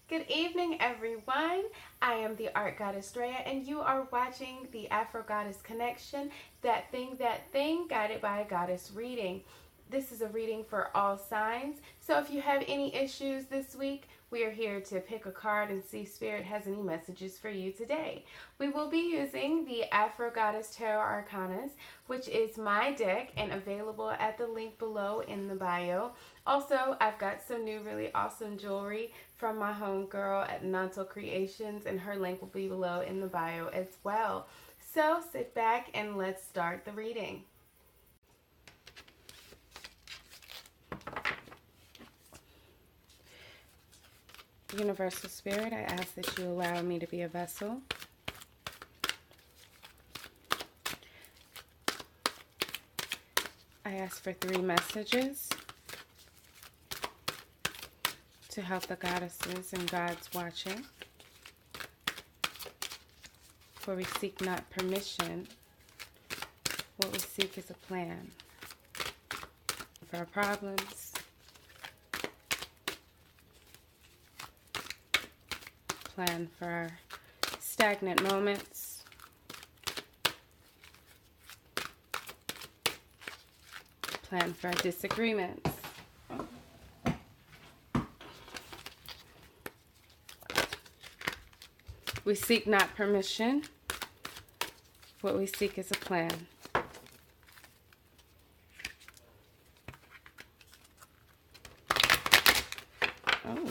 Good evening, everyone. I am the Art Goddess Drea, and you are watching the Afro Goddess Connection, that thing, guided by a goddess reading. This is a reading for all signs. So if you have any issues this week, we are here to pick a card and see if Spirit has any messages for you today. We will be using the Afro Goddess Tarot Arcanas, which is my deck and available at the link below in the bio. Also, I've got some new really awesome jewelry from my homegirl at Untitled Creations, and her link will be below in the bio as well. So sit back and let's start the reading. Universal Spirit, I ask that you allow me to be a vessel. I ask for 3 messages to help the goddesses and gods watching. For we seek not permission. What we seek is a plan for our problems, plan for our stagnant moments, plan for our disagreements. We seek not permission. What we seek is a plan. Oh,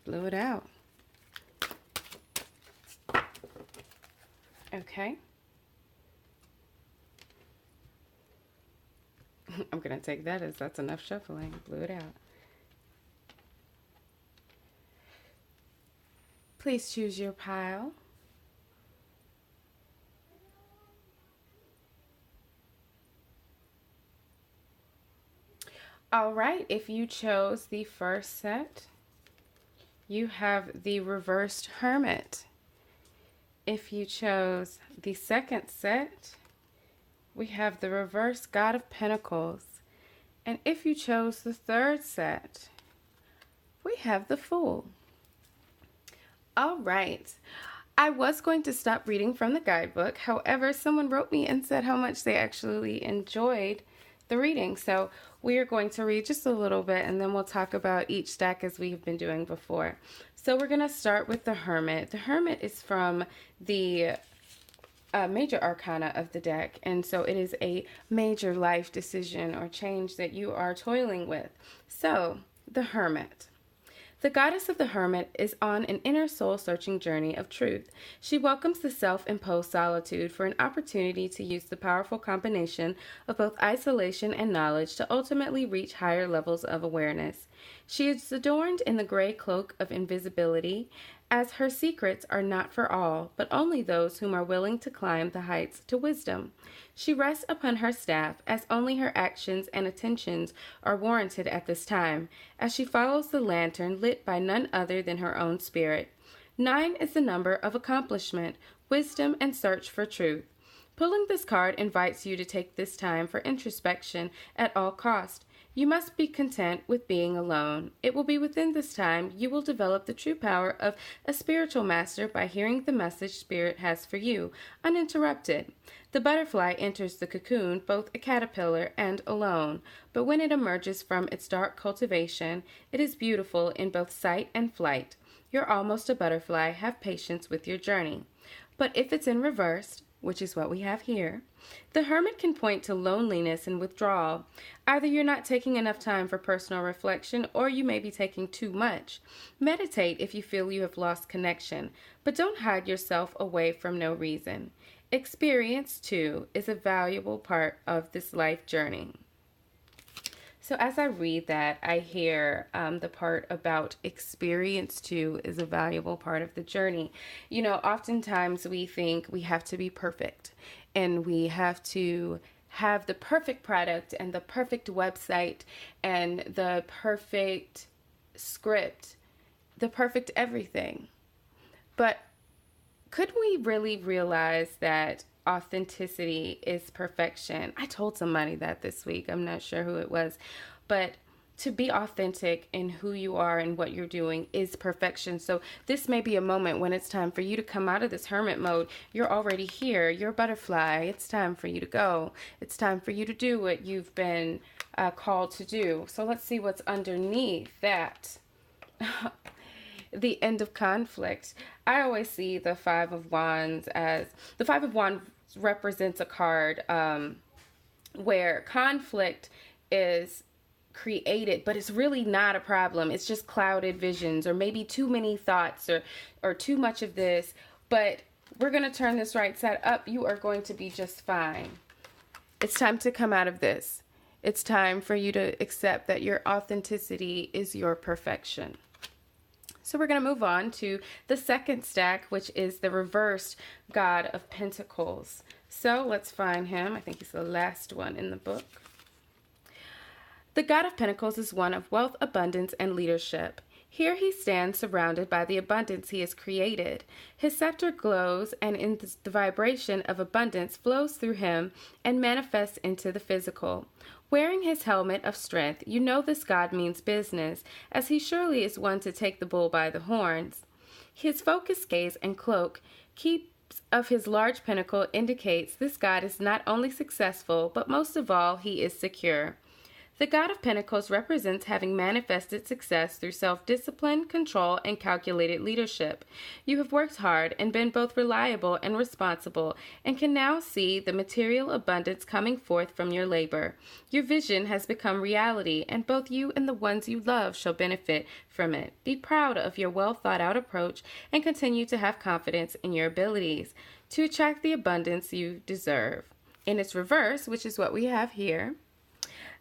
blew it out. Okay. I'm going to take that as that's enough shuffling. Blew it out. Please choose your pile. All right, if you chose the first set, you have the reversed Hermit. If you chose the second set, we have the Reverse God of Pentacles. And if you chose the third set, we have the Fool. All right. I was going to stop reading from the guidebook. However, someone wrote me and said how much they actually enjoyed the reading. So we are going to read just a little bit, and then we'll talk about each stack as we have been doing before. So we're going to start with the Hermit. The Hermit is from the major arcana of the deck, and so it is a major life decision or change that you are toiling with. So the Hermit. The goddess of the Hermit is on an inner soul-searching journey of truth. She welcomes the self-imposed solitude for an opportunity to use the powerful combination of both isolation and knowledge to ultimately reach higher levels of awareness. She is adorned in the gray cloak of invisibility, as her secrets are not for all, but only those whom are willing to climb the heights to wisdom. She rests upon her staff, as only her actions and attentions are warranted at this time, as she follows the lantern lit by none other than her own spirit. 9 is the number of accomplishment, wisdom, and search for truth. Pulling this card invites you to take this time for introspection at all cost. You must be content with being alone. It will be within this time you will develop the true power of a spiritual master by hearing the message Spirit has for you, uninterrupted. The butterfly enters the cocoon both a caterpillar and alone, but when it emerges from its dark cultivation, it is beautiful in both sight and flight. You're almost a butterfly. Have patience with your journey. But if it's in reverse, which is what we have here, the Hermit can point to loneliness and withdrawal. Either you're not taking enough time for personal reflection, or you may be taking too much. Meditate if you feel you have lost connection, but don't hide yourself away from no reason. Experience, too, is a valuable part of this life journey. So as I read that, I hear the part about experience too is a valuable part of the journey. You know, oftentimes we think we have to be perfect and we have to have the perfect product and the perfect website and the perfect script, the perfect everything. But could we really realize that authenticity is perfection? I told somebody that this week. I'm not sure who it was, but to be authentic in who you are and what you're doing is perfection. So this may be a moment when it's time for you to come out of this hermit mode. You're already here. You're a butterfly. It's time for you to go. It's time for you to do what you've been called to do. So let's see what's underneath that. The end of conflict. I always see the Five of Wands as, the Five of Wands represents a card where conflict is created, but it's really not a problem. It's just clouded visions, or maybe too many thoughts, or too much of this. But we're going to turn this right side up. You are going to be just fine. It's time to come out of this. It's time for you to accept that your authenticity is your perfection. So we're going to move on to the second stack, which is the Reversed God of Pentacles. So let's find him. I think he's the last one in the book. The God of Pentacles is one of wealth, abundance, and leadership. Here he stands surrounded by the abundance he has created. His scepter glows, and in the vibration of abundance flows through him and manifests into the physical. Wearing his helmet of strength, you know this God means business, as he surely is one to take the bull by the horns. His focused gaze and cloak of his large pentacle indicates this God is not only successful, but most of all, he is secure. The God of Pentacles represents having manifested success through self-discipline, control, and calculated leadership. You have worked hard and been both reliable and responsible, and can now see the material abundance coming forth from your labor. Your vision has become reality, and both you and the ones you love shall benefit from it. Be proud of your well-thought-out approach and continue to have confidence in your abilities to attract the abundance you deserve. In its reverse, which is what we have here,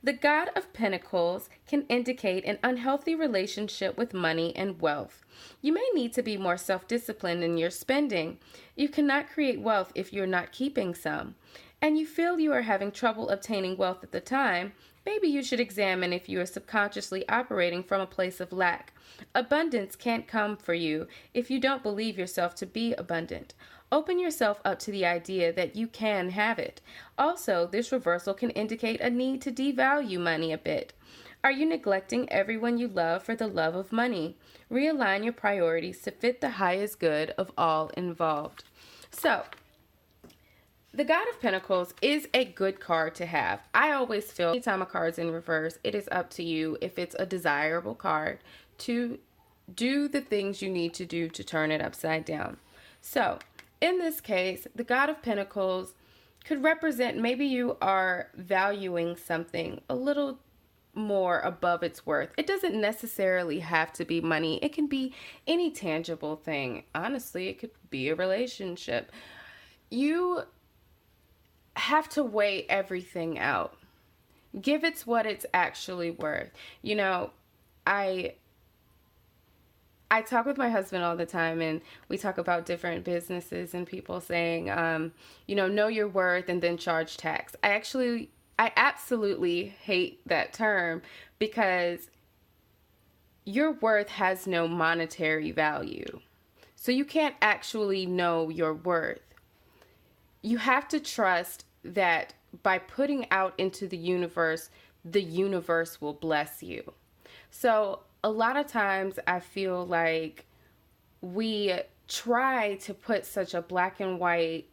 the God of Pentacles can indicate an unhealthy relationship with money and wealth. You may need to be more self-disciplined in your spending. You cannot create wealth if you're not keeping some. And you feel you are having trouble obtaining wealth at the time, maybe you should examine if you are subconsciously operating from a place of lack. Abundance can't come for you if you don't believe yourself to be abundant. Open yourself up to the idea that you can have it. Also, this reversal can indicate a need to devalue money a bit. Are you neglecting everyone you love for the love of money? Realign your priorities to fit the highest good of all involved. So, the God of Pentacles is a good card to have. I always feel anytime a card's in reverse, it is up to you, if it's a desirable card, to do the things you need to do to turn it upside down. So, in this case, the God of Pentacles could represent maybe you are valuing something a little more above its worth. It doesn't necessarily have to be money. It can be any tangible thing. Honestly, it could be a relationship. You have to weigh everything out. Give it what it's actually worth. You know, I talk with my husband all the time, and we talk about different businesses and people saying, know your worth and then charge tax. I absolutely hate that term, because your worth has no monetary value. So you can't actually know your worth. You have to trust that by putting out into the universe will bless you. So a lot of times I feel like we try to put such a black and white,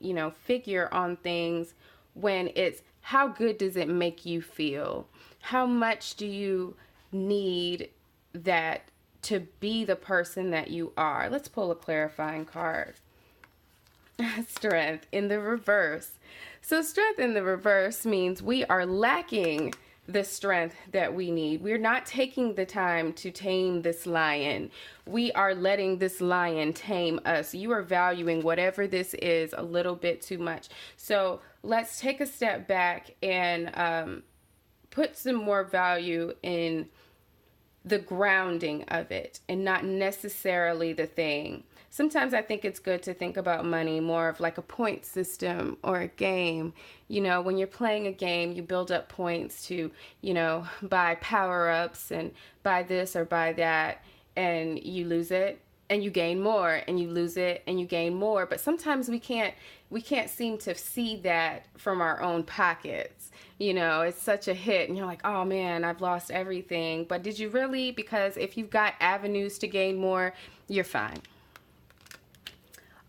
figure on things, when it's how good does it make you feel? How much do you need that to be the person that you are? Let's pull a clarifying card. Strength in the reverse. So strength in the reverse means we are lacking the strength that we need. We're not taking the time to tame this lion. We are letting this lion tame us. You are valuing whatever this is a little bit too much. So let's take a step back and put some more value in the grounding of it and not necessarily the thing. Sometimes I think it's good to think about money more of like a point system or a game. When you're playing a game, you build up points to, buy power-ups and buy this or buy that, and you lose it. and you gain more, and you lose it and you gain more. But sometimes we can't seem to see that from our own pockets. You know, it's such a hit and you're like, oh man, I've lost everything. But did you really? Because if you've got avenues to gain more, you're fine.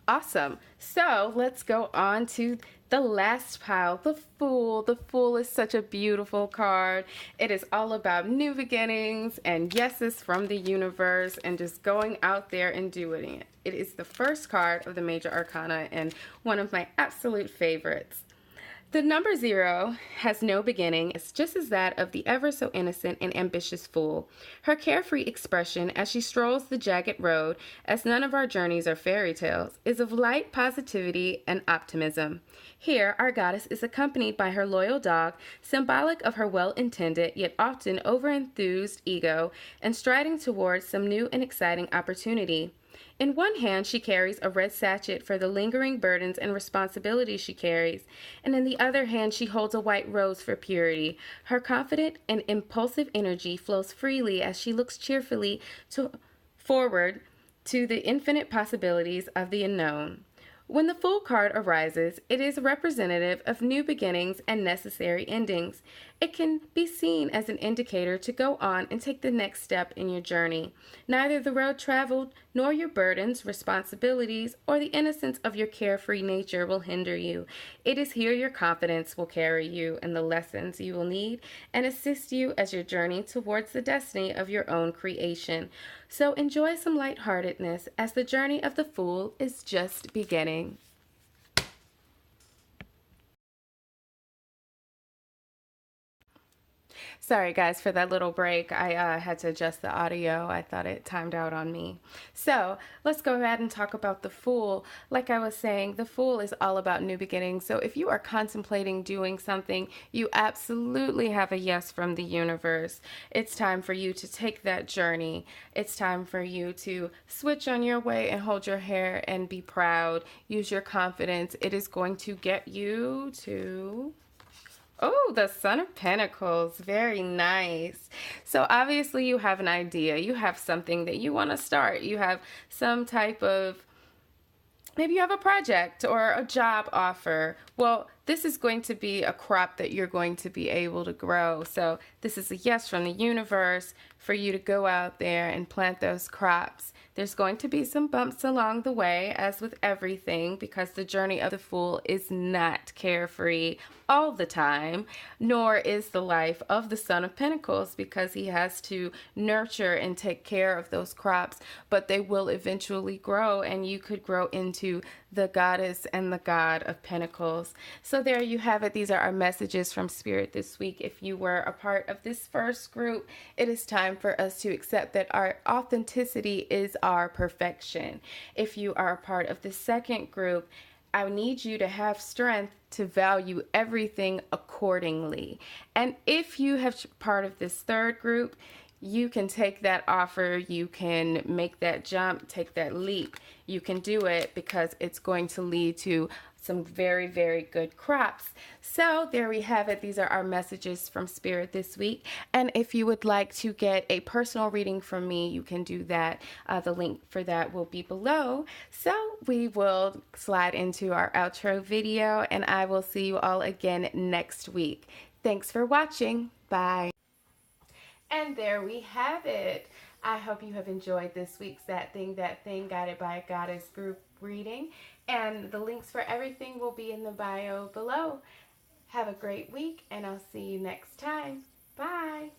Awesome. So let's go on to the last pile, the Fool. The Fool is such a beautiful card. It is all about new beginnings and yeses from the universe and just going out there and doing it. It is the first card of the Major Arcana and one of my absolute favorites. The number 0 has no beginning. It's just as that of the ever so innocent and ambitious fool. Her carefree expression as she strolls the jagged road, as none of our journeys are fairy tales, is of light positivity and optimism. Here, our goddess is accompanied by her loyal dog, symbolic of her well-intended yet often over-enthused ego, and striding towards some new and exciting opportunity. In one hand, she carries a red sachet for the lingering burdens and responsibilities she carries, and in the other hand, she holds a white rose for purity. Her confident and impulsive energy flows freely as she looks cheerfully forward to the infinite possibilities of the unknown. When the Fool card arises, it is representative of new beginnings and necessary endings. It can be seen as an indicator to go on and take the next step in your journey. Neither the road traveled, nor your burdens, responsibilities, or the innocence of your carefree nature will hinder you. It is here your confidence will carry you and the lessons you will need and assist you as you journey towards the destiny of your own creation. So enjoy some lightheartedness as the journey of the Fool is just beginning. Sorry guys for that little break. I had to adjust the audio. I thought it timed out on me. So let's go ahead and talk about the Fool. Like I was saying, the Fool is all about new beginnings. So if you are contemplating doing something, you absolutely have a yes from the universe. It's time for you to take that journey. It's time for you to switch on your way and hold your hair and be proud. Use your confidence. It is going to get you to... Oh, the Son of Pentacles. Very nice. So obviously you have an idea. You have something that you want to start. You have some type of, maybe you have a project or a job offer. Well, this is going to be a crop that you're going to be able to grow. So this is a yes from the universe for you to go out there and plant those crops. There's going to be some bumps along the way, as with everything, because the journey of the Fool is not carefree all the time, nor is the life of the Son of Pentacles, because he has to nurture and take care of those crops, but they will eventually grow, and you could grow into the goddess and the god of Pentacles. So there you have it. These are our messages from Spirit this week. If you were a part of this first group, it is time for us to accept that our authenticity is our perfection. If you are a part of the second group, I need you to have strength to value everything accordingly. And if you have part of this third group, you can take that offer, you can make that jump, take that leap. You can do it because it's going to lead to some very, very good crops. So there we have it. These are our messages from Spirit this week. And if you would like to get a personal reading from me, you can do that. The link for that will be below. So we will slide into our outro video, and I will see you all again next week. Thanks for watching. Bye. And there we have it. I hope you have enjoyed this week's That Thing Guided by a Goddess group reading. And the links for everything will be in the bio below. Have a great week, and I'll see you next time. Bye.